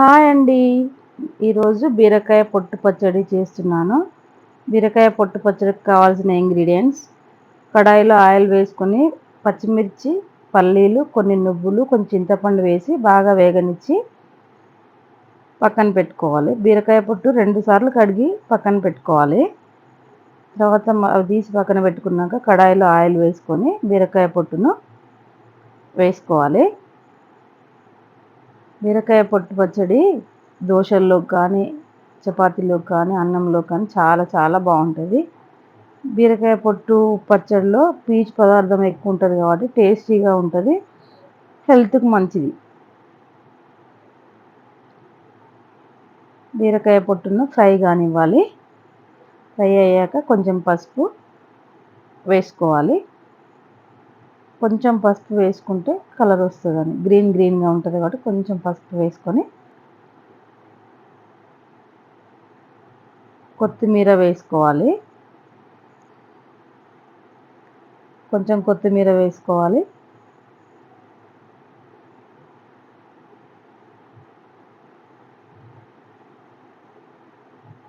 Hi అండి. ఈరోజు బీరకాయ పొట్టు పచ్చడి చేస్తున్నాను. బీరకాయ పొట్టు పచ్చడికి కావాల్సిన ఇంగ్రీడియంట్స్: కడాయిలో ఆయిల్ వేసుకొని పచ్చిమిర్చి, పల్లీలు, కొన్ని నువ్వులు, కొంచెం చింతపండు వేసి బాగా వేగనిచ్చి పక్కన పెట్టుకోవాలి. బీరకాయ పొట్టు 2 సార్లు కడిగి పక్కన పెట్టుకోవాలి. తర్వాత అవి తీసి పక్కన పెట్టుకున్నాక కడాయిలో ఆయిల్ వేసుకొని బీరకాయ పొట్టును వేసుకోవాలి. బీరకాయ పొట్టు పచ్చడి దోశల్లోకి కానీ, చపాతీలోకి కానీ, అన్నంలో కానీ చాలా చాలా బాగుంటుంది. బీరకాయ పొట్టు పచ్చడిలో పీచు పదార్థం ఎక్కువ ఉంటుంది కాబట్టి టేస్టీగా ఉంటుంది, హెల్త్కి మంచిది. బీరకాయ పొట్టును ఫ్రై కానివ్వాలి. ఫ్రై అయ్యాక కొంచెం పసుపు వేసుకోవాలి. కొంచెం పసుపు వేసుకుంటే కలర్ వస్తుందని, గ్రీన్గా ఉంటుంది కాబట్టి కొంచెం పసుపు వేసుకొని కొత్తిమీర వేసుకోవాలి. కొంచెం కొత్తిమీర వేసుకోవాలి.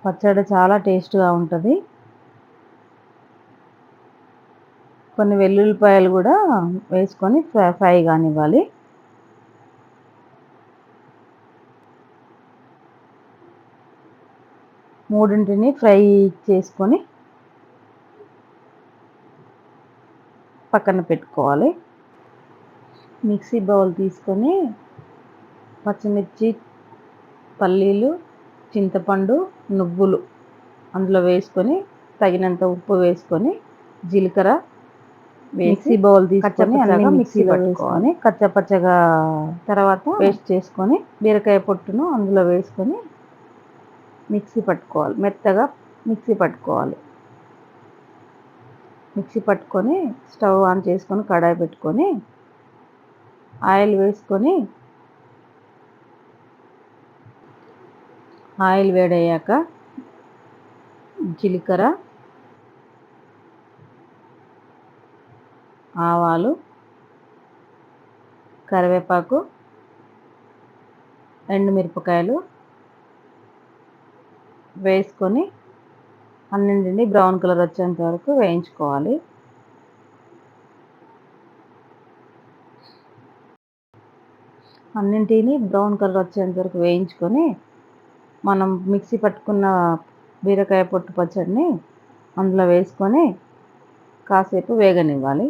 పచ్చడి చాలా టేస్ట్గా ఉంటుంది. కొన్ని వెల్లుల్లిపాయలు కూడా వేసుకొని ఫ్రై కానివ్వాలి. మూడింటిని ఫ్రై చేసుకొని పక్కన పెట్టుకోవాలి. మిక్సీ బౌల్ తీసుకొని పచ్చిమిర్చి, పల్లీలు, చింతపండు, నువ్వులు అందులో వేసుకొని తగినంత ఉప్పు వేసుకొని జీలకర్ర మిక్సీ బౌల్ తీసుకొని అన్నీ మిక్సీలో వేసుకొని కచ్చపచ్చగా తర్వాత పేస్ట్ చేసుకొని బీరకాయ పొట్టును అందులో వేసుకొని మిక్సీ పట్టుకోవాలి. మెత్తగా మిక్సీ పట్టుకోవాలి. మిక్సీ పట్టుకొని స్టవ్ ఆన్ చేసుకొని కడాయి పెట్టుకొని ఆయిల్ వేసుకొని ఆయిల్ వేడయ్యాక జీలకర్ర, ఆవాలు, కరివేపాకు, ఎండుమిరపకాయలు వేసుకొని అన్నింటిని బ్రౌన్ కలర్ వచ్చేంత వరకు వేయించుకోవాలి. అన్నింటిని బ్రౌన్ కలర్ వచ్చేంత వరకు వేయించుకొని మనం మిక్సీ పట్టుకున్న బీరకాయ పొట్టు పచ్చడిని అందులో వేసుకొని కాసేపు వేగనివ్వాలి.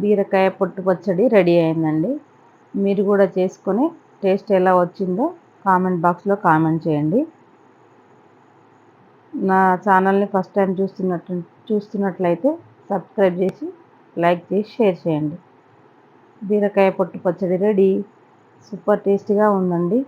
బీరకాయ పొట్టు పచ్చడి రెడీ అయిందండి. మీరు కూడా చేసుకొని టేస్ట్ ఎలా వచ్చిందో కామెంట్ బాక్స్లో కామెంట్ చేయండి. నా ఛానల్ని ఫస్ట్ టైం చూస్తున్నట్లయితే సబ్స్క్రైబ్ చేసి లైక్ చేసి షేర్ చేయండి. బీరకాయ పొట్టు పచ్చడి రెడీ. సూపర్ టేస్టీగా ఉందండి.